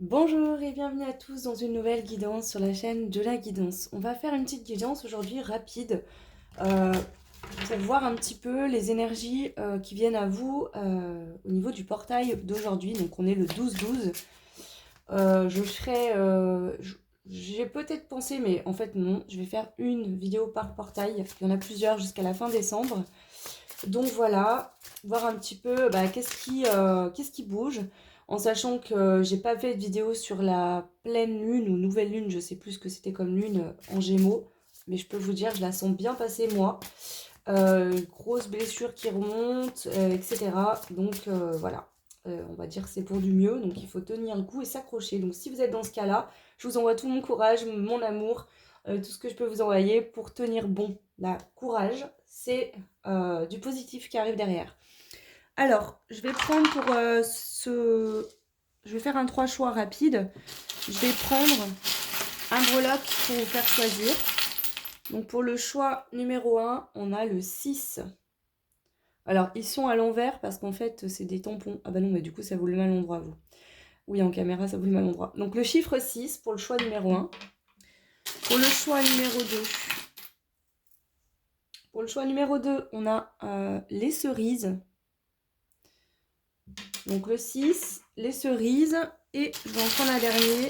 Bonjour et bienvenue à tous dans une nouvelle guidance sur la chaîne de la guidance. On va faire une petite guidance aujourd'hui rapide euh, pour voir un petit peu les énergies qui viennent à vous au niveau du portail d'aujourd'hui. Donc on est le 12-12. J'ai peut-être pensé, mais en fait non, je vais faire une vidéo par portail. Il y en a plusieurs jusqu'à la fin décembre. Donc voilà, voir un petit peu qu'est-ce qui bouge, en sachant que j'ai pas fait de vidéo sur la pleine lune ou nouvelle lune, je sais plus ce que c'était comme lune en Gémeaux, mais je peux vous dire, je la sens bien passer moi. Grosse blessure qui remonte, etc. Donc voilà. On va dire que c'est pour du mieux, donc il faut tenir le coup et s'accrocher. Donc si vous êtes dans ce cas-là, je vous envoie tout mon courage, mon amour, tout ce que je peux vous envoyer pour tenir bon. La courage, c'est du positif qui arrive derrière. Alors, je vais prendre pour Je vais faire un 3 choix rapide. Je vais prendre un breloque pour vous faire choisir. Donc pour le choix numéro 1, on a le 6. Alors, ils sont à l'envers parce qu'en fait, c'est des tampons. Ah bah non, mais du coup, ça vaut le mal endroit, vous. Oui, en caméra, ça vaut le mal endroit. Donc le chiffre 6 pour le choix numéro 1. Pour le choix numéro 2, on a les cerises. Donc le 6, les cerises. Et je vais en prendre un dernier.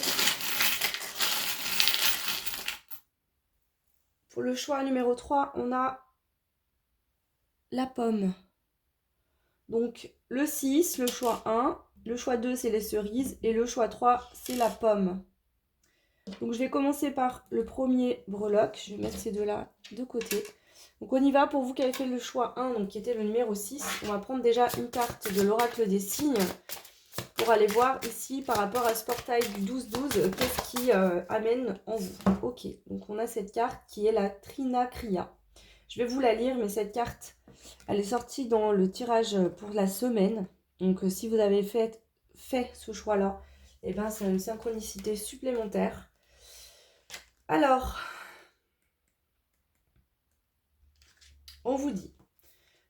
Pour le choix numéro 3, on a la pomme. Donc le 6, le choix 1. Le choix 2, c'est les cerises. Et le choix 3, c'est la pomme. Donc je vais commencer par le premier breloque. Je vais mettre ces deux-là de côté. Donc on y va. Pour vous qui avez fait le choix 1, donc qui était le numéro 6, on va prendre déjà une carte de l'oracle des signes pour aller voir ici par rapport à ce portail du 12-12, qu'est-ce qui amène en vous. Ok, donc on a cette carte qui est la Trinacria. Je vais vous la lire, mais cette carte, elle est sortie dans le tirage pour la semaine. Donc si vous avez fait ce choix-là, eh ben, c'est une synchronicité supplémentaire. Alors, on vous dit,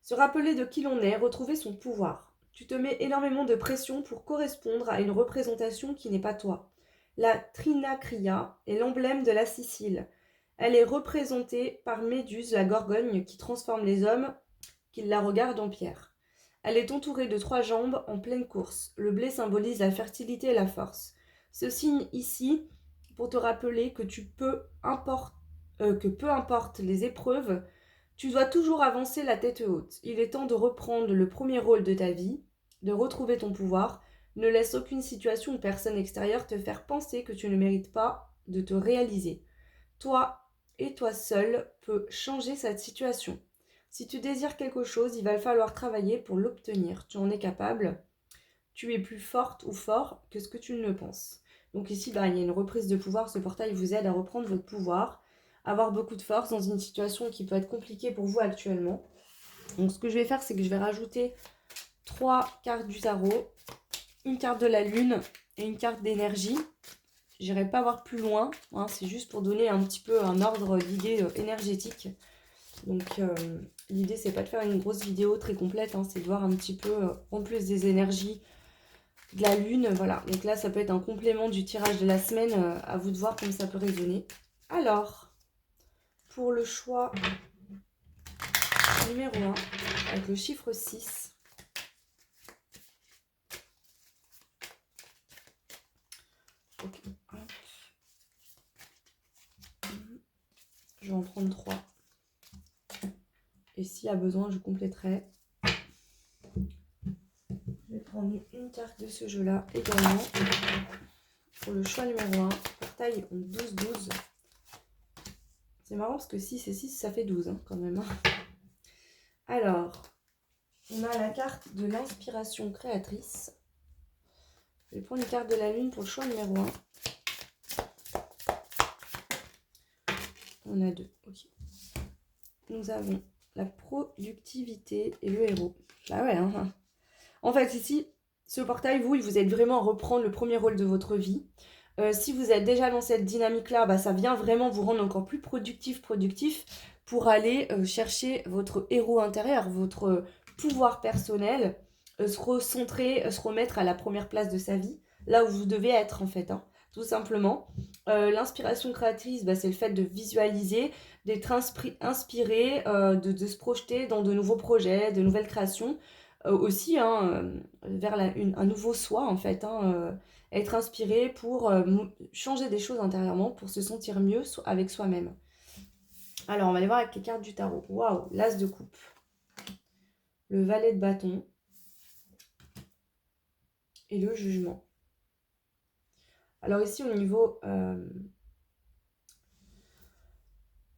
se rappeler de qui l'on est, retrouver son pouvoir. Tu te mets énormément de pression pour correspondre à une représentation qui n'est pas toi. La Trinacria est l'emblème de la Sicile. Elle est représentée par Méduse, la gorgogne, qui transforme les hommes qui la regardent en pierre. Elle est entourée de 3 jambes en pleine course. Le blé symbolise la fertilité et la force. Ce signe ici pour te rappeler que que peu importe les épreuves, tu dois toujours avancer la tête haute. Il est temps de reprendre le premier rôle de ta vie, de retrouver ton pouvoir. Ne laisse aucune situation ou personne extérieure te faire penser que tu ne mérites pas de te réaliser. Toi et toi seul peux changer cette situation. Si tu désires quelque chose, il va falloir travailler pour l'obtenir. Tu en es capable. Tu es plus forte ou fort que ce que tu ne le penses. Donc ici, il y a une reprise de pouvoir. Ce portail vous aide à reprendre votre pouvoir, avoir beaucoup de force dans une situation qui peut être compliquée pour vous actuellement. Donc ce que je vais faire, c'est que je vais rajouter 3 cartes du tarot, une carte de la lune et une carte d'énergie. J'irai pas voir plus loin, hein, c'est juste pour donner un petit peu un ordre d'idée énergétique. Donc l'idée, c'est pas de faire une grosse vidéo très complète, hein, c'est de voir un petit peu en plus des énergies de la lune, voilà. Donc là, ça peut être un complément du tirage de la semaine, à vous de voir comme ça peut résonner. Alors, pour le choix numéro 1, avec le chiffre 6, ok, je vais en prendre 3. Et s'il y a besoin, je compléterai. Je vais prendre une carte de ce jeu-là également. Pour le choix numéro 1, portail en 12-12. C'est marrant parce que 6 et 6, ça fait 12 hein, quand même. Alors, on a la carte de l'inspiration créatrice. Je vais prendre une carte de la lune pour le choix numéro 1. On a 2, ok. Nous avons la productivité et le héros. Bah ouais, hein. En fait, ici, ce portail, vous, il vous aide vraiment à reprendre le premier rôle de votre vie. Si vous êtes déjà dans cette dynamique-là, ça vient vraiment vous rendre encore plus productif pour aller chercher votre héros intérieur, votre pouvoir personnel, se recentrer, se remettre à la première place de sa vie. là où vous devez être en fait, hein, tout simplement. L'inspiration créatrice, bah, c'est le fait de visualiser, d'être inspiré, de se projeter dans de nouveaux projets, de nouvelles créations. Aussi, hein, vers un nouveau soi en fait, hein, être inspiré pour changer des choses intérieurement, pour se sentir mieux avec soi-même. Alors, on va aller voir avec les cartes du tarot. Waouh, l'as de coupe, le valet de bâton et le jugement. Alors ici, au niveau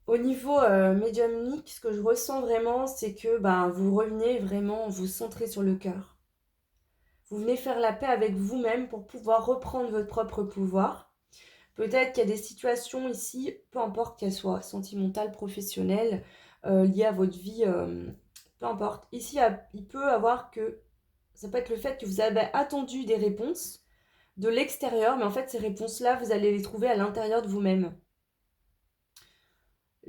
médiumnique, ce que je ressens vraiment, c'est que ben, vous revenez vraiment, vous centrez sur le cœur. Vous venez faire la paix avec vous-même pour pouvoir reprendre votre propre pouvoir. Peut-être qu'il y a des situations ici, peu importe qu'elles soient sentimentales, professionnelles, liées à votre vie, peu importe. Ici, il peut avoir que, ça peut être le fait que vous avez attendu des réponses de l'extérieur, mais en fait, ces réponses-là, vous allez les trouver à l'intérieur de vous-même.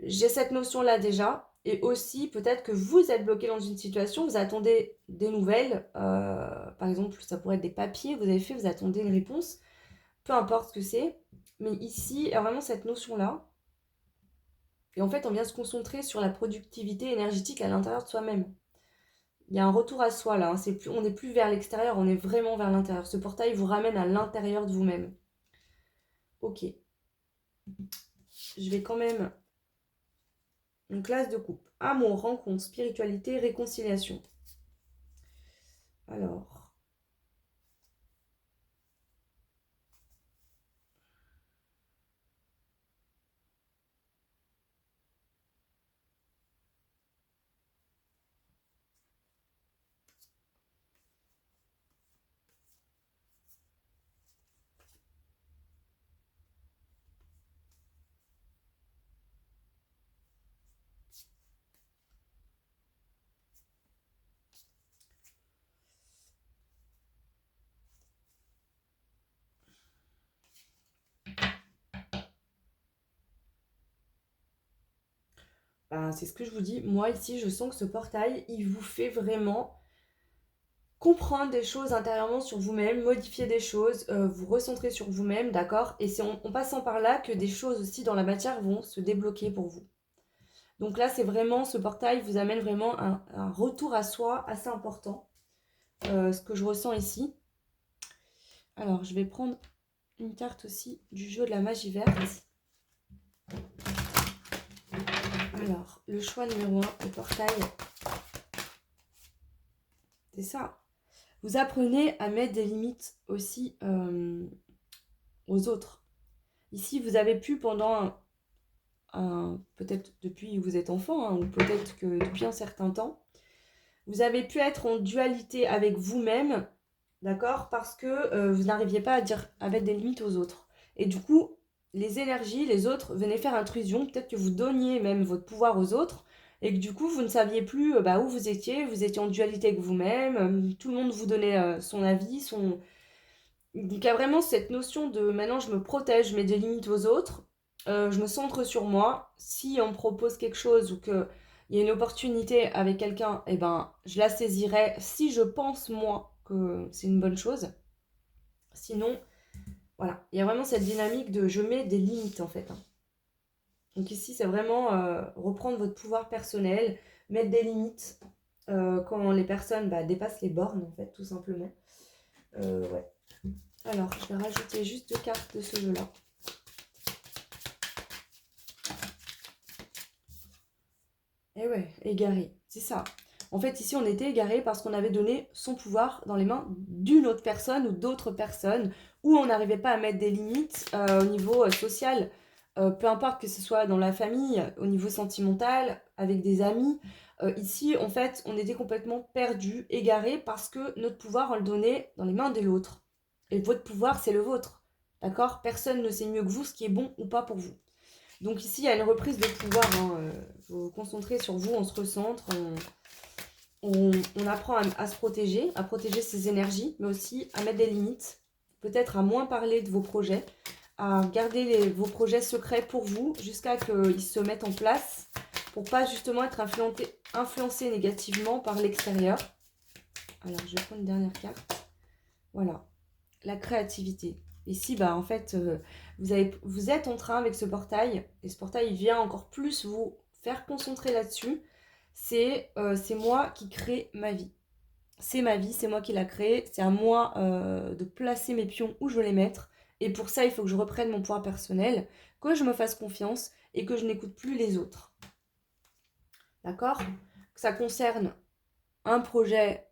J'ai cette notion-là déjà. Et aussi, peut-être que vous êtes bloqué dans une situation, vous attendez des nouvelles. Par exemple, ça pourrait être des papiers que vous avez fait, vous attendez une réponse. Peu importe ce que c'est. Mais ici, il y a vraiment cette notion-là. Et en fait, on vient se concentrer sur la productivité énergétique à l'intérieur de soi-même. Il y a un retour à soi là. Hein. On n'est plus vers l'extérieur, on est vraiment vers l'intérieur. Ce portail vous ramène à l'intérieur de vous-même. Ok. Je vais quand même... Une classe de coupe. Amour, rencontre, spiritualité, réconciliation. Alors, ben, c'est ce que je vous dis. Moi, ici, je sens que ce portail, il vous fait vraiment comprendre des choses intérieurement sur vous-même, modifier des choses, vous recentrer sur vous-même, d'accord? Et c'est en passant par là que des choses aussi dans la matière vont se débloquer pour vous. Donc là, c'est vraiment, ce portail vous amène vraiment un retour à soi assez important, ce que je ressens ici. Alors, je vais prendre une carte aussi du jeu de la magie verte. Alors, le choix numéro 1, le portail. C'est ça. Vous apprenez à mettre des limites aussi aux autres. Ici, vous avez pu pendant peut-être depuis que vous êtes enfant, hein, ou peut-être que depuis un certain temps, vous avez pu être en dualité avec vous-même, d'accord? Parce que vous n'arriviez pas à mettre des limites aux autres. Et du coup, les énergies, les autres venaient faire intrusion, peut-être que vous donniez même votre pouvoir aux autres, et que du coup, vous ne saviez plus où vous étiez en dualité avec vous-même, tout le monde vous donnait son avis, son... Donc il y a vraiment cette notion de maintenant je me protège, je mets des limites aux autres, je me centre sur moi. Si on me propose quelque chose ou qu'il y a une opportunité avec quelqu'un, eh ben, je la saisirai si je pense moi que c'est une bonne chose. Sinon, voilà, il y a vraiment cette dynamique de je mets des limites en fait. Hein. Donc ici, c'est vraiment reprendre votre pouvoir personnel, mettre des limites quand les personnes dépassent les bornes en fait, tout simplement. Ouais. Alors, je vais rajouter juste 2 cartes de ce jeu-là. Et ouais, égaré, c'est ça. En fait, ici, on était égaré parce qu'on avait donné son pouvoir dans les mains d'une autre personne ou d'autres personnes, où on n'arrivait pas à mettre des limites au niveau social. Peu importe que ce soit dans la famille, au niveau sentimental, avec des amis. Ici, en fait, on était complètement perdu, égaré, parce que notre pouvoir, on le donnait dans les mains de l'autre. Et votre pouvoir, c'est le vôtre. D'accord? Personne ne sait mieux que vous ce qui est bon ou pas pour vous. Donc ici, il y a une reprise de pouvoir. Hein. Vous vous concentrez sur vous, on se recentre, on apprend à se protéger, à protéger ses énergies, mais aussi à mettre des limites, peut-être à moins parler de vos projets, à garder vos projets secrets pour vous jusqu'à qu'ils se mettent en place pour pas justement être influencé négativement par l'extérieur. Alors, je vais prendre une dernière carte. Voilà. la créativité. Ici, en fait, vous êtes en train avec ce portail, et ce portail il vient encore plus vous faire concentrer là-dessus. C'est moi qui crée ma vie. C'est ma vie, c'est moi qui la crée. C'est à moi de placer mes pions où je veux les mettre. Et pour ça, il faut que je reprenne mon pouvoir personnel, que je me fasse confiance et que je n'écoute plus les autres. D'accord? Que ça concerne un projet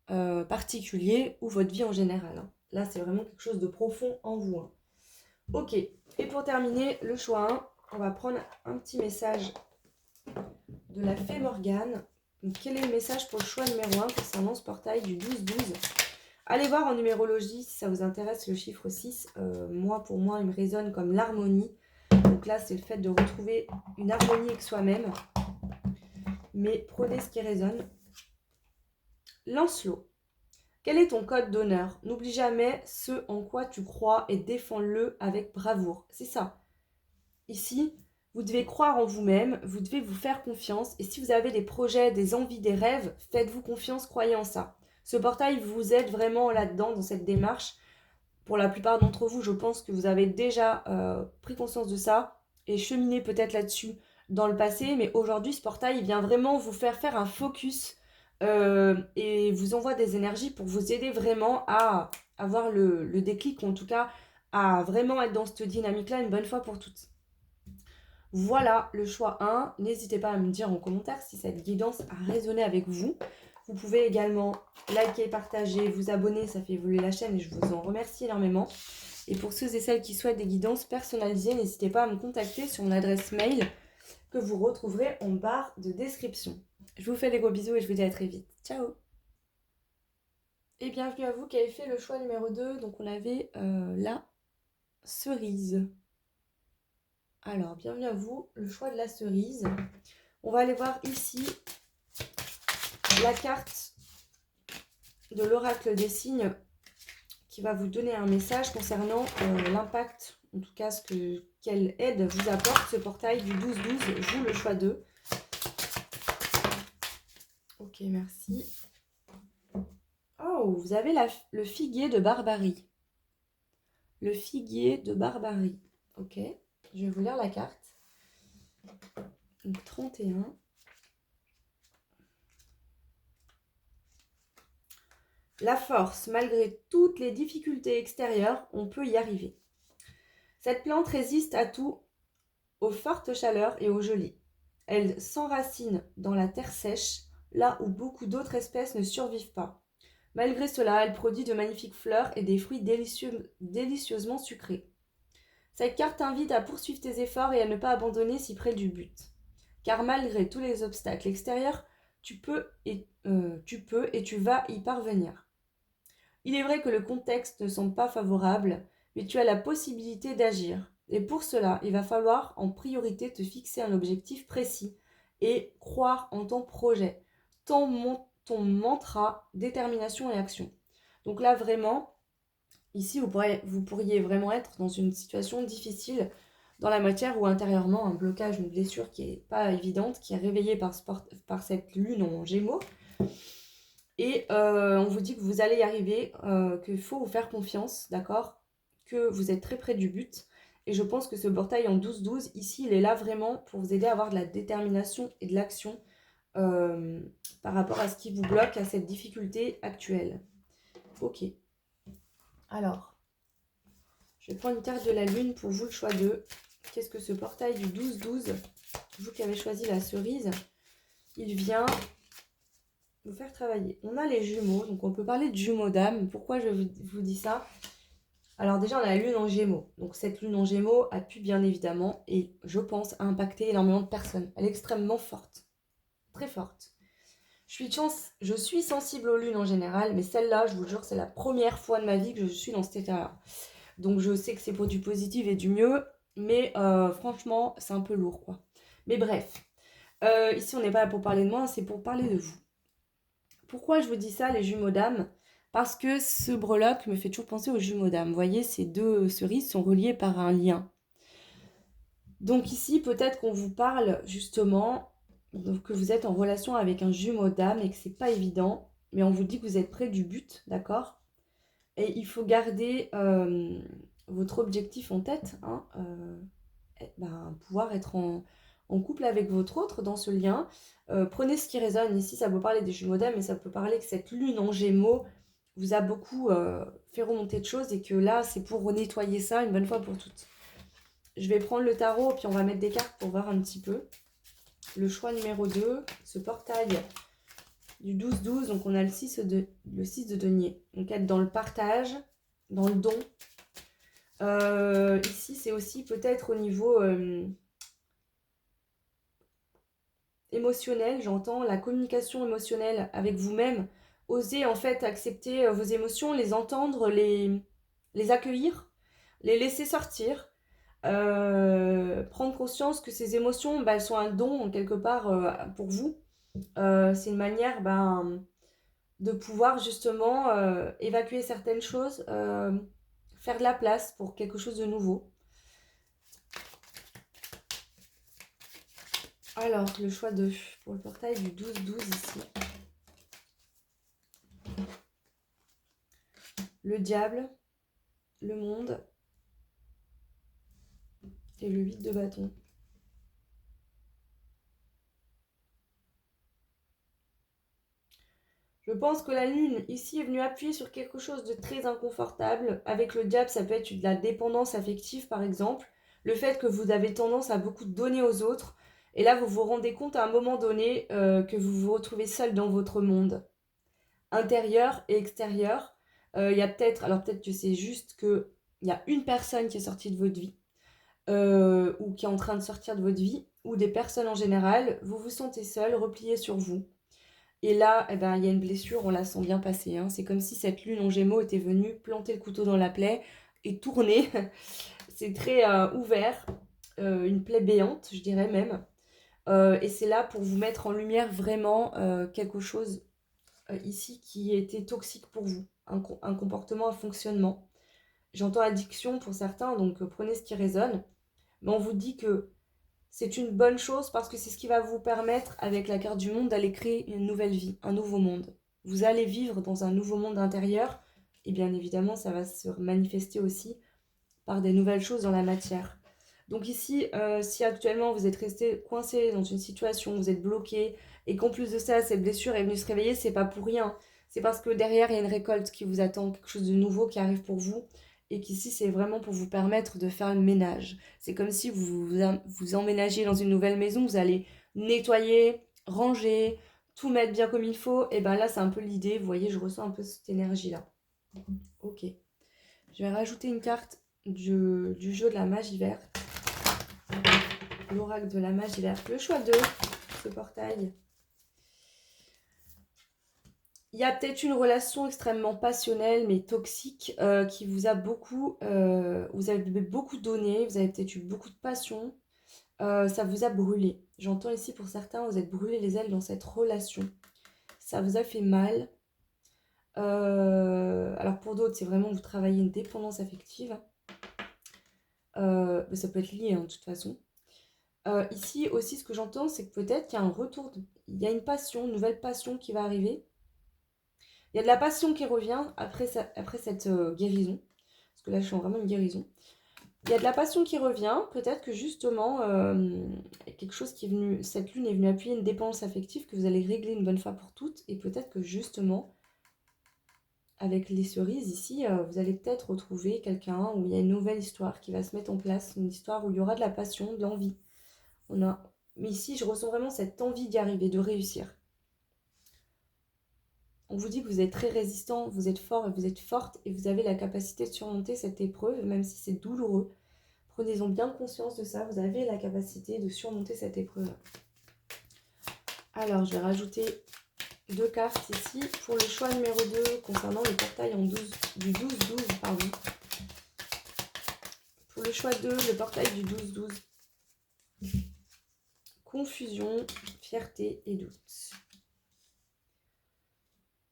particulier ou votre vie en général. Hein. Là, c'est vraiment quelque chose de profond en vous. Hein. Ok. Et pour terminer, le choix 1, on va prendre un petit message de la fée Morgane. Donc, quel est le message pour le choix numéro 1 concernant ce portail du 12-12 ? Allez voir en numérologie si ça vous intéresse le chiffre 6. Pour moi, il me résonne comme l'harmonie. Donc là, c'est le fait de retrouver une harmonie avec soi-même. Mais prenez ce qui résonne. Lancelot. Quel est ton code d'honneur ? N'oublie jamais ce en quoi tu crois et défends-le avec bravoure. C'est ça. Ici, vous devez croire en vous-même, vous devez vous faire confiance. Et si vous avez des projets, des envies, des rêves, faites-vous confiance, croyez en ça. Ce portail vous aide vraiment là-dedans, dans cette démarche. Pour la plupart d'entre vous, je pense que vous avez déjà pris conscience de ça et cheminé peut-être là-dessus dans le passé. Mais aujourd'hui, ce portail il vient vraiment vous faire un focus et vous envoie des énergies pour vous aider vraiment à avoir le déclic, ou en tout cas à vraiment être dans cette dynamique-là une bonne fois pour toutes. Voilà le choix 1. N'hésitez pas à me dire en commentaire si cette guidance a résonné avec vous. Vous pouvez également liker, partager, vous abonner, ça fait évoluer la chaîne et je vous en remercie énormément. Et pour ceux et celles qui souhaitent des guidances personnalisées, n'hésitez pas à me contacter sur mon adresse mail que vous retrouverez en barre de description. Je vous fais des gros bisous et je vous dis à très vite. Ciao! Et bienvenue à vous qui avez fait le choix numéro 2. Donc on avait la cerise. Alors, bienvenue à vous, le choix de la cerise. On va aller voir ici la carte de l'oracle des signes qui va vous donner un message concernant l'impact, en tout cas quelle aide vous apporte ce portail du 12-12, vous le choix 2. Ok, merci. Oh, vous avez le figuier de Barbarie. Le figuier de Barbarie. Ok, je vais vous lire la carte. Donc 31. La force, malgré toutes les difficultés extérieures, on peut y arriver. Cette plante résiste à tout, aux fortes chaleurs et aux gelées. Elle s'enracine dans la terre sèche, là où beaucoup d'autres espèces ne survivent pas. Malgré cela, elle produit de magnifiques fleurs et des fruits délicieusement sucrés. Cette carte invite à poursuivre tes efforts et à ne pas abandonner si près du but. Car malgré tous les obstacles extérieurs, tu peux et tu vas y parvenir. Il est vrai que le contexte ne semble pas favorable, mais tu as la possibilité d'agir. Et pour cela, il va falloir en priorité te fixer un objectif précis et croire en ton projet, ton mantra, détermination et action. Donc là, vraiment, ici, vous pourriez vraiment être dans une situation difficile dans la matière ou intérieurement, un blocage, une blessure qui n'est pas évidente, qui est réveillée par cette lune en Gémeaux. Et on vous dit que vous allez y arriver, qu'il faut vous faire confiance, d'accord ? Que vous êtes très près du but. Et je pense que ce portail en 12-12, ici, il est là vraiment pour vous aider à avoir de la détermination et de l'action par rapport à ce qui vous bloque, à cette difficulté actuelle. Ok. Alors, je vais prendre une carte de la lune pour vous, le choix 2. Qu'est-ce que ce portail du 12-12, vous qui avez choisi la cerise, il vient vous faire travailler. On a les jumeaux, donc on peut parler de jumeaux d'âme. Pourquoi je vous dis ça ? Alors déjà, on a la lune en gémeaux. Donc cette lune en gémeaux a pu bien évidemment, et je pense, impacter énormément de personnes. Elle est extrêmement forte. Très forte. Je suis sensible aux lunes en général, mais celle-là, je vous jure, c'est la première fois de ma vie que je suis dans cet état-là. Donc je sais que c'est pour du positif et du mieux, mais franchement, c'est un peu lourd, quoi. Mais bref, ici, on n'est pas là pour parler de moi, c'est pour parler de vous. Pourquoi je vous dis ça, les jumeaux d'âme ? Parce que ce breloque me fait toujours penser aux jumeaux d'âme. Vous voyez, ces deux cerises sont reliées par un lien. Donc ici, peut-être qu'on vous parle justement que vous êtes en relation avec un jumeau d'âme et que c'est pas évident, mais on vous dit que vous êtes près du but, d'accord ? Et il faut garder votre objectif en tête, hein, pouvoir être en couple avec votre autre dans ce lien. Prenez ce qui résonne. Ici, ça peut parler des Jumeaux d'âme, mais ça peut parler que cette lune en Gémeaux vous a beaucoup fait remonter de choses et que là, c'est pour nettoyer ça une bonne fois pour toutes. Je vais prendre le tarot, puis on va mettre des cartes pour voir un petit peu. Le choix numéro 2, ce portail du 12-12, donc on a le 6 de denier. Donc être dans le partage, dans le don. Ici, c'est aussi peut-être au niveau émotionnel, j'entends la communication émotionnelle avec vous-même. Osez en fait accepter vos émotions, les entendre, les accueillir, les laisser sortir. Prendre conscience que ces émotions, elles sont un don quelque part pour vous. C'est une manière de pouvoir justement évacuer certaines choses, faire de la place pour quelque chose de nouveau. Alors, le choix pour le portail du 12-12 ici. Le diable, le monde et le 8 de bâton. Je pense que la lune ici est venue appuyer sur quelque chose de très inconfortable. Avec le diable, ça peut être de la dépendance affective par exemple. Le fait que vous avez tendance à beaucoup donner aux autres. Et là, vous vous rendez compte à un moment donné que vous vous retrouvez seul dans votre monde. Intérieur et extérieur. Il y a peut-être que c'est juste qu'il y a une personne qui est sortie de votre vie. Ou qui est en train de sortir de votre vie. Ou des personnes en général. Vous vous sentez seul, replié sur vous. Et là, il y a une blessure, on la sent bien passer. Hein. C'est comme si cette lune en Gémeaux était venue planter le couteau dans la plaie et tourner. C'est très ouvert, une plaie béante, je dirais même. Et c'est là pour vous mettre en lumière vraiment quelque chose ici qui était toxique pour vous. Un comportement, un fonctionnement. J'entends addiction pour certains, donc prenez ce qui résonne. Mais on vous dit que c'est une bonne chose parce que c'est ce qui va vous permettre, avec la carte du monde, d'aller créer une nouvelle vie, un nouveau monde. Vous allez vivre dans un nouveau monde intérieur et bien évidemment, ça va se manifester aussi par des nouvelles choses dans la matière. Donc ici, si actuellement vous êtes resté coincé dans une situation, vous êtes bloqué et qu'en plus de ça, cette blessure est venue se réveiller, c'est pas pour rien. C'est parce que derrière, il y a une récolte qui vous attend, quelque chose de nouveau qui arrive pour vous et qu'ici, c'est vraiment pour vous permettre de faire le ménage. C'est comme si vous emménagiez dans une nouvelle maison, vous allez nettoyer, ranger, tout mettre bien comme il faut. Et bien là, c'est un peu l'idée. Vous voyez, je ressens un peu cette énergie-là. Ok. Je vais rajouter une carte du jeu de la magie verte. L'oracle de la magie verte. Le choix de ce portail. Il y a peut-être une relation extrêmement passionnelle mais toxique qui vous a beaucoup... vous avez beaucoup donné, vous avez peut-être eu beaucoup de passion. Ça vous a brûlé. J'entends ici pour certains, vous êtes brûlé les ailes dans cette relation. Ça vous a fait mal. Alors pour d'autres, c'est vraiment vous travaillez une dépendance affective. Mais ça peut être lié de toute façon. Ici aussi, ce que j'entends, c'est que peut-être qu'il y a un retour, il y a une passion, une nouvelle passion qui va arriver. Il y a de la passion qui revient après cette guérison. Parce que là, je suis vraiment une guérison. Il y a de la passion qui revient. Peut-être que justement, quelque chose qui est venu, cette lune est venue appuyer une dépendance affective que vous allez régler une bonne fois pour toutes. Et peut-être que justement, avec les cerises ici, vous allez peut-être retrouver quelqu'un où il y a une nouvelle histoire qui va se mettre en place. Une histoire où il y aura de la passion, de l'envie. Mais ici, je ressens vraiment cette envie d'y arriver, de réussir. On vous dit que vous êtes très résistant, vous êtes fort et vous êtes forte et vous avez la capacité de surmonter cette épreuve, même si c'est douloureux. Prenez-en bien conscience de ça, vous avez la capacité de surmonter cette épreuve. Alors, je vais rajouter 2 cartes ici pour le choix numéro 2 concernant le portail du 12-12. Pardon. Pour le choix 2, le portail du 12-12. Confusion, fierté et doute.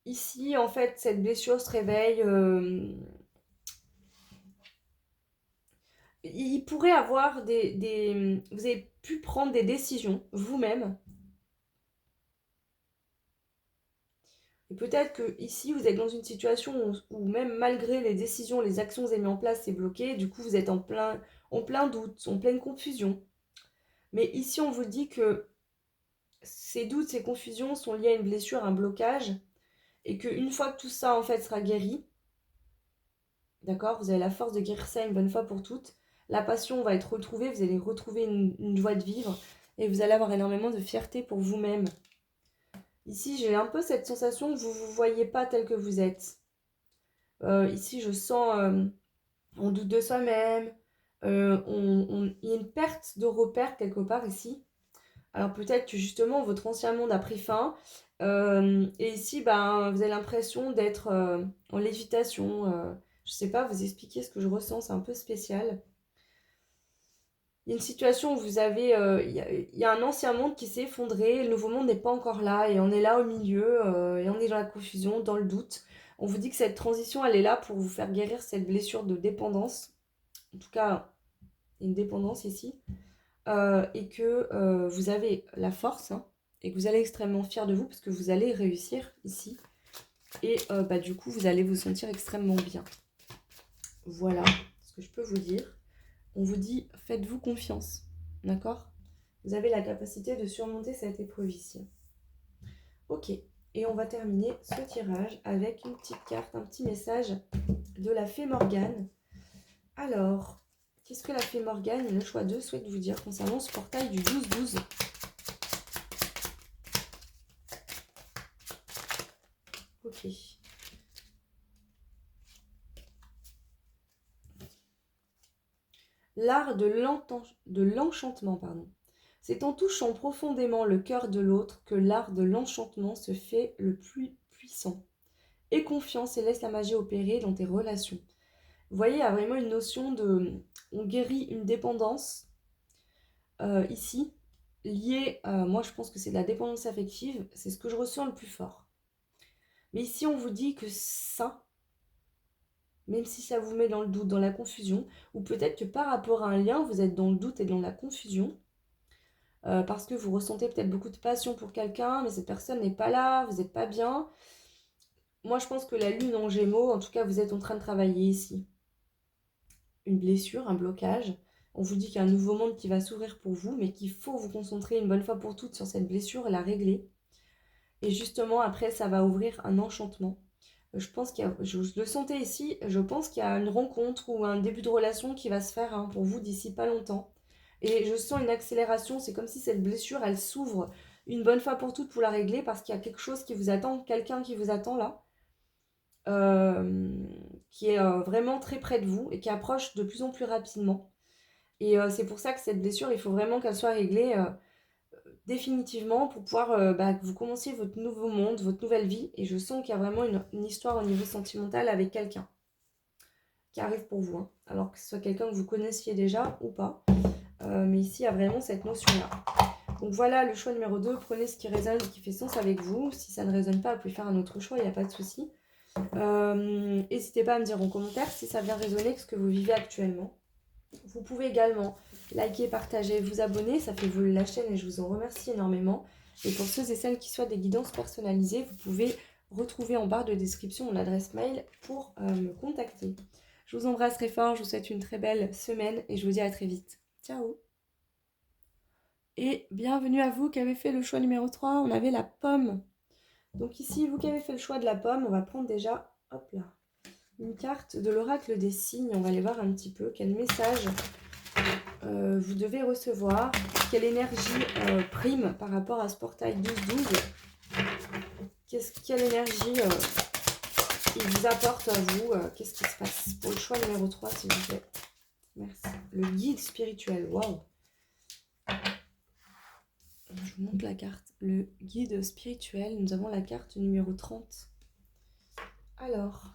Ici, en fait, cette blessure se réveille. Il pourrait avoir vous avez pu prendre des décisions vous-même. Et peut-être que ici vous êtes dans une situation où même malgré les décisions, les actions que vous avez mises en place, c'est bloqué. Du coup, vous êtes en plein doute, en pleine confusion. Mais ici, on vous dit que ces doutes, ces confusions sont liés à une blessure, un blocage, et qu'une fois que tout ça en fait sera guéri, d'accord, vous avez la force de guérir ça une bonne fois pour toutes. La passion va être retrouvée, vous allez retrouver une joie de vivre, et vous allez avoir énormément de fierté pour vous-même. Ici, j'ai un peu cette sensation que vous ne vous voyez pas tel que vous êtes. Ici, je sens, on doute de soi-même, il y a une perte de repère quelque part ici. Alors peut-être que justement votre ancien monde a pris fin. Et ici, ben, vous avez l'impression d'être en lévitation. Je ne sais pas vous expliquer ce que je ressens, c'est un peu spécial. Il y a une situation où vous avez, il y a un ancien monde qui s'est effondré, le nouveau monde n'est pas encore là, et on est là au milieu, et on est dans la confusion, dans le doute. On vous dit que cette transition, elle est là pour vous faire guérir cette blessure de dépendance. En tout cas, il y a une dépendance ici. Et que vous avez la force, hein, et que vous allez être extrêmement fier de vous parce que vous allez réussir ici. Et bah, du coup, vous allez vous sentir extrêmement bien. Voilà ce que je peux vous dire. On vous dit, faites-vous confiance, d'accord? Vous avez la capacité de surmonter cette épreuve ici. Ok, et on va terminer ce tirage avec une petite carte, un petit message de la fée Morgane. Alors, qu'est-ce que la fée Morgane, le choix 2, souhaite vous dire concernant ce portail du 12-12? Ok. L'art de l'enchantement, pardon. C'est en touchant profondément le cœur de l'autre que l'art de l'enchantement se fait le plus puissant. Aie confiance et laisse la magie opérer dans tes relations. Vous voyez, il y a vraiment une notion de... On guérit une dépendance ici, liée, moi je pense que c'est de la dépendance affective, c'est ce que je ressens le plus fort. Mais ici, on vous dit que ça, même si ça vous met dans le doute, dans la confusion, ou peut-être que par rapport à un lien, vous êtes dans le doute et dans la confusion, parce que vous ressentez peut-être beaucoup de passion pour quelqu'un, mais cette personne n'est pas là, vous n'êtes pas bien. Moi, je pense que la lune en Gémeaux, en tout cas, vous êtes en train de travailler ici. Une blessure, un blocage. On vous dit qu'il y a un nouveau monde qui va s'ouvrir pour vous, mais qu'il faut vous concentrer une bonne fois pour toutes sur cette blessure et la régler. Et justement, après, ça va ouvrir un enchantement. Je pense qu'il y a, je le sentais ici, je pense qu'il y a une rencontre ou un début de relation qui va se faire hein, pour vous d'ici pas longtemps. Et je sens une accélération, c'est comme si cette blessure, elle s'ouvre une bonne fois pour toutes pour la régler parce qu'il y a quelque chose qui vous attend, quelqu'un qui vous attend là, qui est vraiment très près de vous et qui approche de plus en plus rapidement. Et c'est pour ça que cette blessure, il faut vraiment qu'elle soit réglée définitivement pour pouvoir que vous commenciez votre nouveau monde, votre nouvelle vie. Et je sens qu'il y a vraiment une histoire au niveau sentimental avec quelqu'un qui arrive pour vous. Hein. Alors que ce soit quelqu'un que vous connaissiez déjà ou pas. Mais ici, il y a vraiment cette notion-là. Donc voilà, le choix numéro 2, prenez ce qui résonne et qui fait sens avec vous. Si ça ne résonne pas, vous pouvez faire un autre choix, il n'y a pas de souci. N'hésitez pas à me dire en commentaire si ça vient résonner avec ce que vous vivez actuellement. Vous pouvez également liker, partager, vous abonner, ça fait voler la chaîne et je vous en remercie énormément. Et pour ceux et celles qui souhaitent des guidances personnalisées, vous pouvez retrouver en barre de description mon adresse mail pour me contacter. Je vous embrasse très fort, je vous souhaite une très belle semaine et je vous dis à très vite. Ciao! Et bienvenue à vous qui avez fait le choix numéro 3, on avait la pomme. Donc ici, vous qui avez fait le choix de la pomme, on va prendre déjà, hop là, une carte de l'oracle des signes. On va aller voir un petit peu quel message vous devez recevoir, quelle énergie prime par rapport à ce portail 12-12. Quelle énergie il vous apporte à vous, qu'est-ce qui se passe pour le choix numéro 3 s'il vous plaît. Merci. Le guide spirituel, waouh. Je vous montre la carte. Le guide spirituel, nous avons la carte numéro 30. Alors,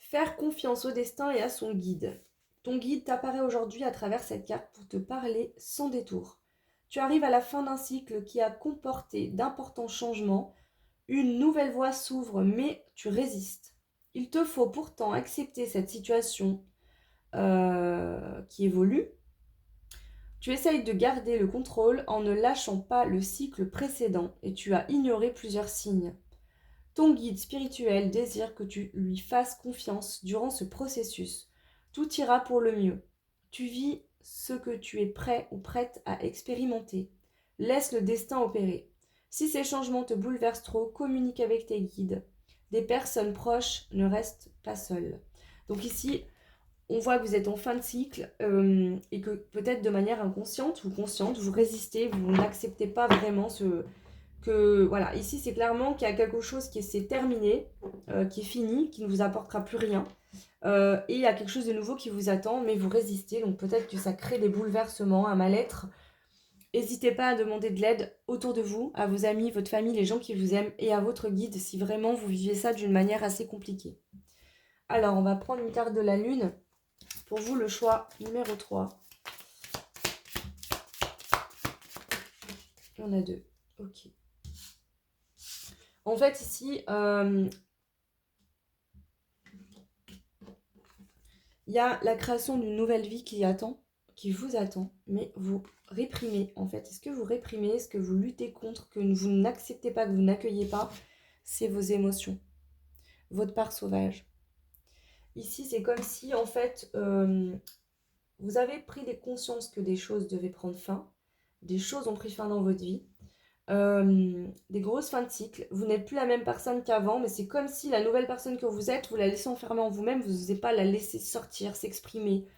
faire confiance au destin et à son guide. Ton guide t'apparaît aujourd'hui à travers cette carte pour te parler sans détour. Tu arrives à la fin d'un cycle qui a comporté d'importants changements. Une nouvelle voie s'ouvre, mais tu résistes. Il te faut pourtant accepter cette situation qui évolue. Tu essayes de garder le contrôle en ne lâchant pas le cycle précédent et tu as ignoré plusieurs signes. Ton guide spirituel désire que tu lui fasses confiance durant ce processus. Tout ira pour le mieux. Tu vis ce que tu es prêt ou prête à expérimenter. Laisse le destin opérer. Si ces changements te bouleversent trop, communique avec tes guides. Des personnes proches ne restent pas seules. Donc ici, on voit que vous êtes en fin de cycle et que peut-être de manière inconsciente ou consciente, vous résistez, vous n'acceptez pas vraiment voilà, ici c'est clairement qu'il y a quelque chose qui s'est terminé, qui est fini, qui ne vous apportera plus rien. Et il y a quelque chose de nouveau qui vous attend, mais vous résistez, donc peut-être que ça crée des bouleversements, un mal-être. N'hésitez pas à demander de l'aide autour de vous, à vos amis, votre famille, les gens qui vous aiment, et à votre guide si vraiment vous vivez ça d'une manière assez compliquée. Alors, on va prendre une carte de la lune. Pour vous, le choix numéro 3. Il y en a 2. Ok. En fait, ici, il y a la création d'une nouvelle vie qui vous attend, mais vous réprimez, en fait. Est-ce que vous réprimez, est-ce que vous luttez contre, que vous n'acceptez pas, que vous n'accueillez pas? C'est vos émotions, votre part sauvage. Ici, c'est comme si, en fait, vous avez pris des consciences que des choses devaient prendre fin, des choses ont pris fin dans votre vie, des grosses fins de cycle. Vous n'êtes plus la même personne qu'avant, mais c'est comme si la nouvelle personne que vous êtes, vous la laissez enfermer en vous-même, vous n'osez pas la laisser sortir, s'exprimer.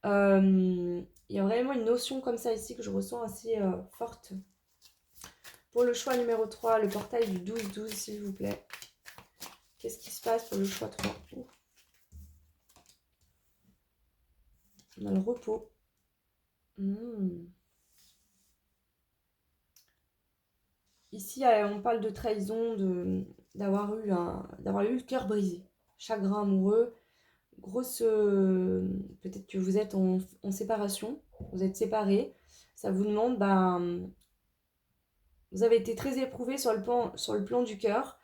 Il y a vraiment une notion comme ça ici que je ressens assez forte. Pour le choix numéro 3, le portail du 12-12, s'il vous plaît. Qu'est-ce qui se passe pour le choix 3? On a le repos. Ici, on parle de trahison, d'avoir eu le cœur brisé. Chagrin amoureux. Grosse... peut-être que vous êtes en séparation. Vous êtes séparés. Ça vous demande... vous avez été très éprouvé sur le plan du cœur.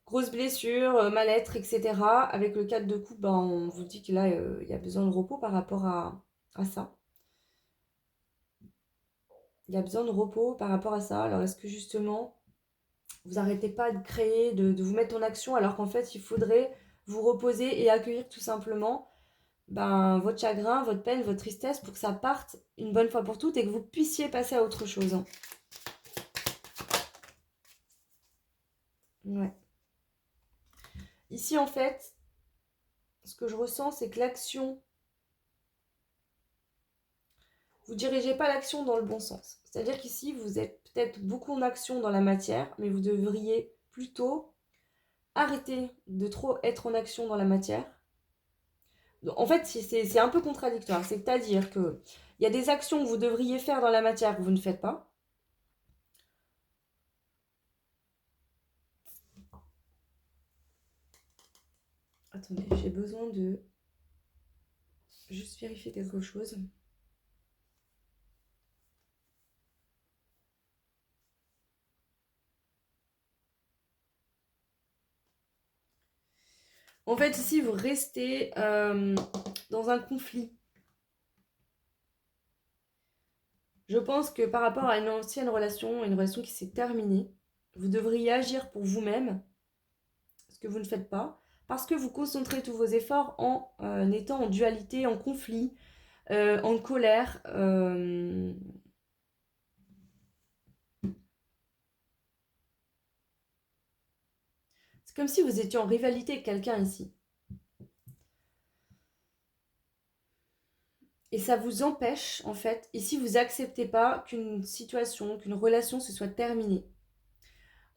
Grosse blessure, mal-être, etc. Avec le 4 de coupe, on vous dit que là, il y a besoin de repos par rapport à ça. Il y a besoin de repos par rapport à ça. Alors, est-ce que justement, vous n'arrêtez pas de créer, de vous mettre en action, alors qu'en fait, il faudrait vous reposer et accueillir tout simplement votre chagrin, votre peine, votre tristesse pour que ça parte une bonne fois pour toutes et que vous puissiez passer à autre chose. Ouais. Ici, en fait, ce que je ressens, c'est que l'action... Vous ne dirigez pas l'action dans le bon sens. C'est-à-dire qu'ici, vous êtes peut-être beaucoup en action dans la matière, mais vous devriez plutôt arrêter de trop être en action dans la matière. En fait, c'est un peu contradictoire. C'est-à-dire qu'il y a des actions que vous devriez faire dans la matière que vous ne faites pas. Attendez, j'ai besoin de juste vérifier quelque chose. En fait, ici, vous restez dans un conflit. Je pense que par rapport à une ancienne relation, une relation qui s'est terminée, vous devriez agir pour vous-même, ce que vous ne faites pas, parce que vous concentrez tous vos efforts en étant en dualité, en conflit, en colère. C'est comme si vous étiez en rivalité avec quelqu'un ici. Et ça vous empêche, en fait, ici vous n'acceptez pas qu'une situation, qu'une relation se soit terminée.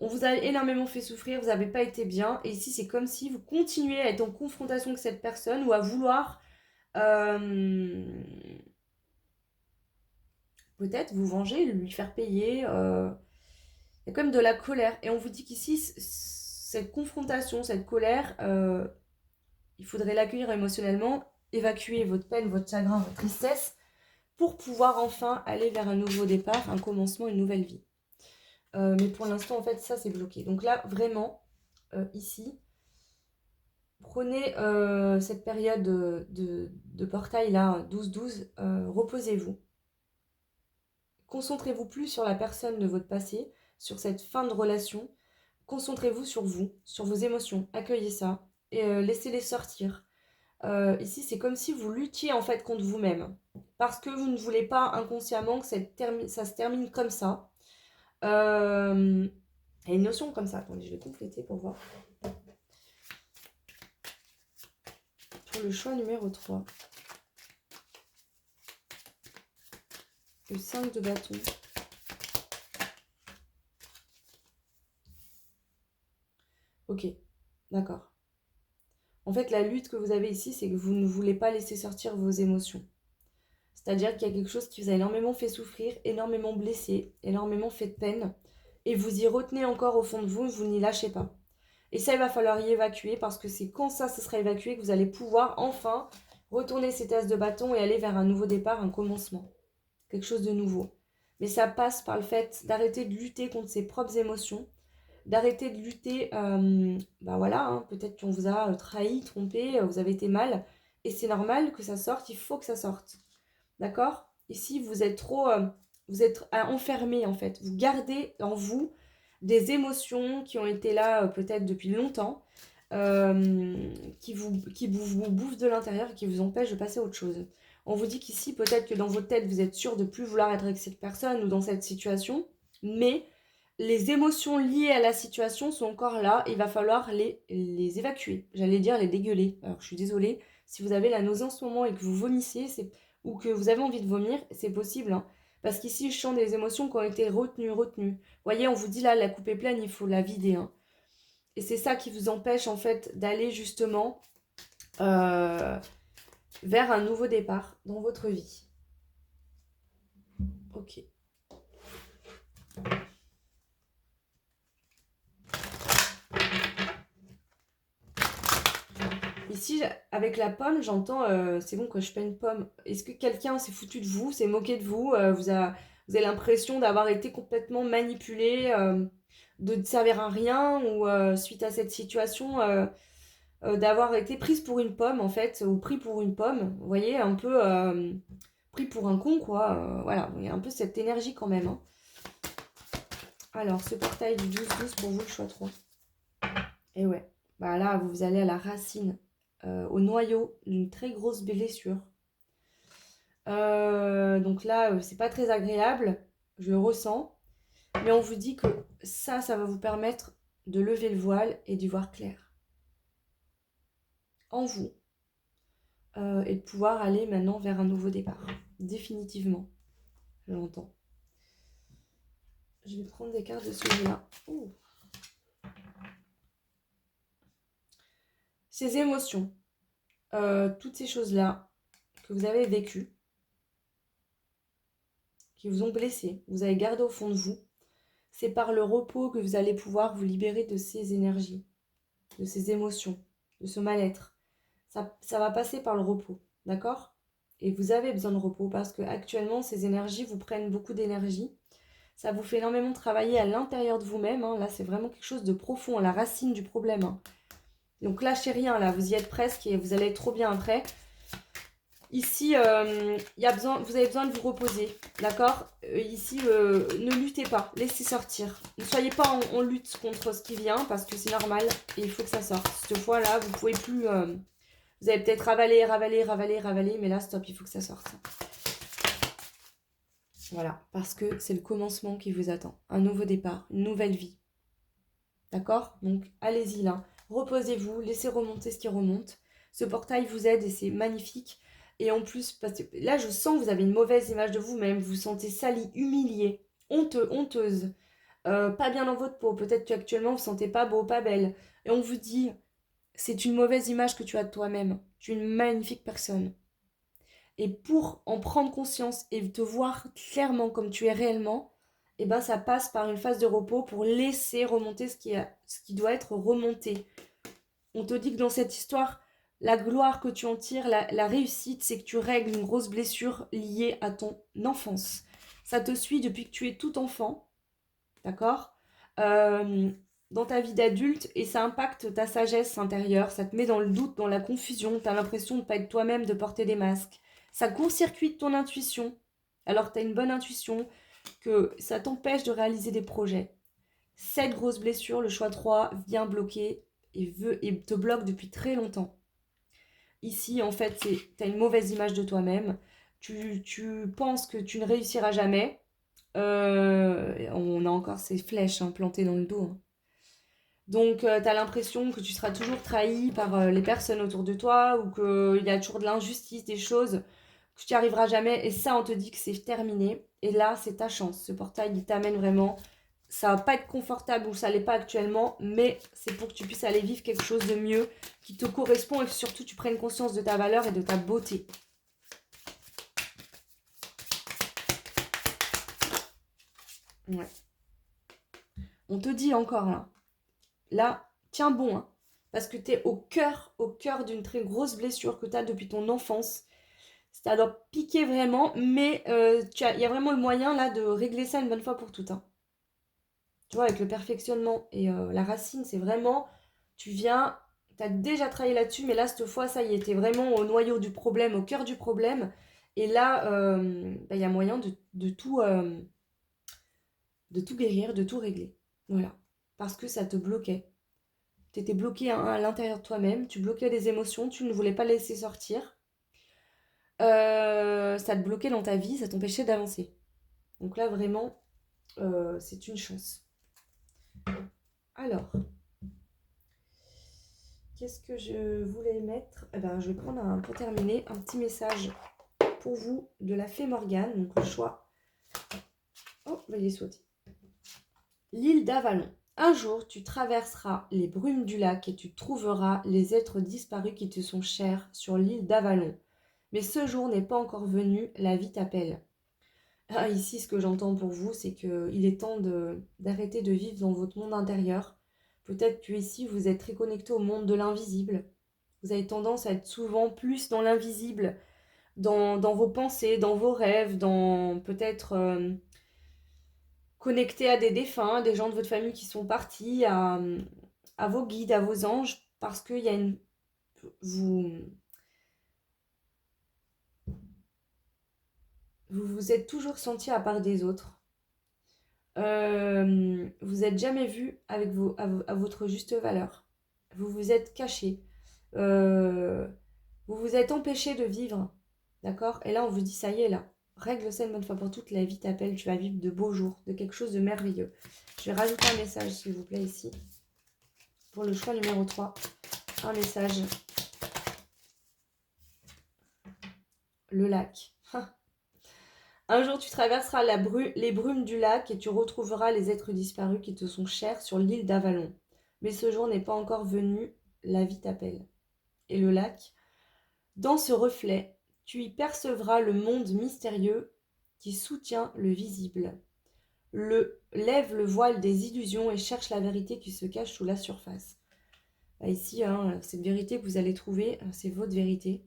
On vous a énormément fait souffrir, vous n'avez pas été bien. Et ici, c'est comme si vous continuez à être en confrontation avec cette personne ou à vouloir peut-être vous venger, lui faire payer. Il y a quand même de la colère. Et on vous dit qu'ici, cette confrontation, cette colère, il faudrait l'accueillir émotionnellement, évacuer votre peine, votre chagrin, votre tristesse, pour pouvoir enfin aller vers un nouveau départ, un commencement, une nouvelle vie. Mais pour l'instant, en fait, ça, c'est bloqué. Donc là, vraiment, ici, Prenez cette période de portail là, 12-12, reposez-vous. Concentrez-vous plus sur la personne de votre passé, sur cette fin de relation. Concentrez-vous sur vous, sur vos émotions. Accueillez ça et laissez-les sortir. Ici, c'est comme si vous luttiez en fait contre vous-même. Parce que vous ne voulez pas inconsciemment que ça se termine comme ça. Il y a une notion comme ça. Attendez, je vais compléter pour voir. Pour le choix numéro 3. Le 5 de bâton. Ok, d'accord. En fait, la lutte que vous avez ici, c'est que vous ne voulez pas laisser sortir vos émotions. C'est-à-dire qu'il y a quelque chose qui vous a énormément fait souffrir, énormément blessé, énormément fait de peine. Et vous y retenez encore au fond de vous, vous n'y lâchez pas. Et ça, il va falloir y évacuer parce que c'est quand ça sera évacué que vous allez pouvoir enfin retourner ces tasses de bâton et aller vers un nouveau départ, un commencement. Quelque chose de nouveau. Mais ça passe par le fait d'arrêter de lutter contre ses propres émotions, d'arrêter de lutter, voilà, hein, peut-être qu'on vous a trahi, trompé, vous avez été mal, et c'est normal que ça sorte, il faut que ça sorte. D'accord? Ici, vous êtes trop, vous êtes enfermé en fait. Vous gardez en vous des émotions qui ont été là peut-être depuis longtemps, qui vous bouffent de l'intérieur et qui vous empêchent de passer à autre chose. On vous dit qu'ici, peut-être que dans votre tête, vous êtes sûr de plus vouloir être avec cette personne ou dans cette situation, mais les émotions liées à la situation sont encore là, il va falloir les évacuer. J'allais dire les dégueuler. Alors je suis désolée, si vous avez la nausée en ce moment et que vous vomissez, ou que vous avez envie de vomir, c'est possible. Hein. Parce qu'ici, je sens des émotions qui ont été retenues. Vous voyez, on vous dit là, la coupe est pleine, il faut la vider. Hein. Et c'est ça qui vous empêche en fait d'aller justement vers un nouveau départ dans votre vie. Ok. Ici, avec la pomme, j'entends, c'est bon que je fais une pomme. Est-ce que quelqu'un s'est foutu de vous, s'est moqué de vous, vous avez l'impression d'avoir été complètement manipulé, de ne servir à rien, ou suite à cette situation, d'avoir été prise pour une pomme, en fait, ou pris pour une pomme. Vous voyez, un peu pris pour un con, quoi. Voilà, il y a un peu cette énergie quand même. Hein. Alors, ce portail du 12-12 pour vous, le choix 3. Et ouais, bah là, vous allez à la racine. Au noyau d'une très grosse blessure. Donc là, c'est pas très agréable, je le ressens, mais on vous dit que ça va vous permettre de lever le voile et d'y voir clair en vous et de pouvoir aller maintenant vers un nouveau départ, définitivement, je l'entends. Je vais prendre des cartes de celui-là. Ouh. Ces émotions, toutes ces choses-là que vous avez vécues, qui vous ont blessé, vous avez gardé au fond de vous, c'est par le repos que vous allez pouvoir vous libérer de ces énergies, de ces émotions, de ce mal-être. Ça va passer par le repos, d'accord? Et vous avez besoin de repos parce que actuellement ces énergies vous prennent beaucoup d'énergie. Ça vous fait énormément travailler à l'intérieur de vous-même. Hein. Là, c'est vraiment quelque chose de profond, à la racine du problème. Hein. Donc lâchez rien, là, vous y êtes presque et vous allez être trop bien après. Ici, vous avez besoin de vous reposer, d'accord? Ici, ne luttez pas, laissez sortir. Ne soyez pas en lutte contre ce qui vient, parce que c'est normal, et il faut que ça sorte. Cette fois-là, vous pouvez plus... vous avez peut-être ravalé, mais là, stop, il faut que ça sorte. Voilà, parce que c'est le commencement qui vous attend. Un nouveau départ, une nouvelle vie. D'accord? Donc, allez-y là. Reposez-vous, laissez remonter ce qui remonte. Ce portail vous aide et c'est magnifique. Et en plus, parce que là, je sens que vous avez une mauvaise image de vous-même. Vous vous sentez sali, humilié, honteuse, pas bien dans votre peau. Peut-être qu'actuellement, vous ne vous sentez pas beau, pas belle. Et on vous dit, c'est une mauvaise image que tu as de toi-même. Tu es une magnifique personne. Et pour en prendre conscience et te voir clairement comme tu es réellement, eh ben ça passe par une phase de repos pour laisser remonter ce qui doit être remonté. On te dit que dans cette histoire, la gloire que tu en tires, la réussite, c'est que tu règles une grosse blessure liée à ton enfance. Ça te suit depuis que tu es tout enfant, d'accord dans ta vie d'adulte et ça impacte ta sagesse intérieure, ça te met dans le doute, dans la confusion, tu as l'impression de ne pas être toi-même, de porter des masques. Ça court-circuite ton intuition, alors tu as une bonne intuition, que ça t'empêche de réaliser des projets. Cette grosse blessure, le choix 3, vient bloquer et te bloque depuis très longtemps. Ici, en fait, tu as une mauvaise image de toi-même, tu penses que tu ne réussiras jamais. On a encore ces flèches plantées dans le dos. Donc, tu as l'impression que tu seras toujours trahi par les personnes autour de toi ou qu'il y a toujours de l'injustice, des choses que tu n'y arriveras jamais. Et ça, on te dit que c'est terminé. Et là, c'est ta chance. Ce portail, il t'amène vraiment. Ça va pas être confortable ou ça l'est pas actuellement, mais c'est pour que tu puisses aller vivre quelque chose de mieux, qui te correspond et que surtout tu prennes conscience de ta valeur et de ta beauté. Ouais. On te dit encore là, tiens bon, hein, parce que tu es au cœur d'une très grosse blessure que tu as depuis ton enfance. Ça doit piquer vraiment, mais il y a vraiment le moyen là de régler ça une bonne fois pour toutes. Hein. Tu vois, avec le perfectionnement et la racine, c'est vraiment, tu as déjà travaillé là-dessus, mais là, cette fois, ça y est, t'es vraiment au noyau du problème, au cœur du problème. Et là, y a moyen de tout guérir, de tout régler. Voilà. Parce que ça te bloquait. Tu étais bloqué à l'intérieur de toi-même, tu bloquais des émotions, tu ne voulais pas laisser sortir. Ça te bloquait dans ta vie, ça t'empêchait d'avancer. Donc là, vraiment, c'est une chance. Alors, qu'est-ce que je voulais mettre? Je vais prendre pour terminer un petit message pour vous de la fée Morgane. Donc le choix. Oh, veuillez sauter. L'île d'Avalon. Un jour, tu traverseras les brumes du lac et tu trouveras les êtres disparus qui te sont chers sur l'île d'Avalon. Mais ce jour n'est pas encore venu, la vie t'appelle. Ah, ici, ce que j'entends pour vous, c'est qu'il est temps d'arrêter de vivre dans votre monde intérieur. Peut-être que ici, vous êtes très connecté au monde de l'invisible. Vous avez tendance à être souvent plus dans l'invisible, dans vos pensées, dans vos rêves, dans peut-être connecté à des défunts, des gens de votre famille qui sont partis, à vos guides, à vos anges, parce qu'il y a une... Vous vous êtes toujours senti à part des autres. Vous n'êtes jamais vu avec à votre juste valeur. Vous vous êtes caché. Vous vous êtes empêché de vivre. D'accord? Et là, on vous dit, ça y est, là. Règle ça une bonne fois pour toutes. La vie t'appelle. Tu vas vivre de beaux jours, de quelque chose de merveilleux. Je vais rajouter un message, s'il vous plaît, ici. Pour le choix numéro 3. Un message. Le lac. Un jour, tu traverseras les brumes du lac et tu retrouveras les êtres disparus qui te sont chers sur l'île d'Avalon. Mais ce jour n'est pas encore venu, la vie t'appelle. Et le lac, dans ce reflet, tu y percevras le monde mystérieux qui soutient le visible. Lève le voile des illusions et cherche la vérité qui se cache sous la surface. Ici, cette vérité que vous allez trouver, c'est votre vérité.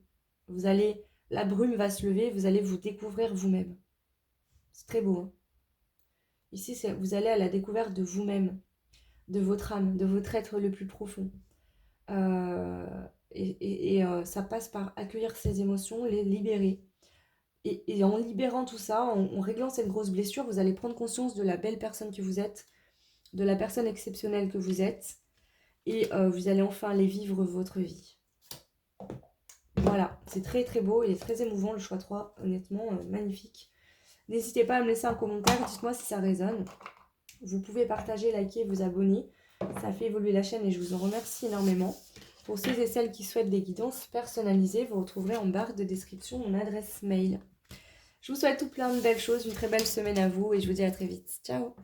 La brume va se lever, vous allez vous découvrir vous-même. C'est très beau. Hein. Ici, vous allez à la découverte de vous-même, de votre âme, de votre être le plus profond. Ça passe par accueillir ces émotions, les libérer. Et en libérant tout ça, en réglant cette grosse blessure, vous allez prendre conscience de la belle personne que vous êtes, de la personne exceptionnelle que vous êtes, et vous allez enfin aller vivre votre vie. Voilà, c'est très très beau et très émouvant le choix 3, honnêtement, magnifique. N'hésitez pas à me laisser un commentaire, dites-moi si ça résonne. Vous pouvez partager, liker, vous abonner. Ça fait évoluer la chaîne et je vous en remercie énormément. Pour ceux et celles qui souhaitent des guidances personnalisées, vous retrouverez en barre de description mon adresse mail. Je vous souhaite tout plein de belles choses, une très belle semaine à vous et je vous dis à très vite. Ciao!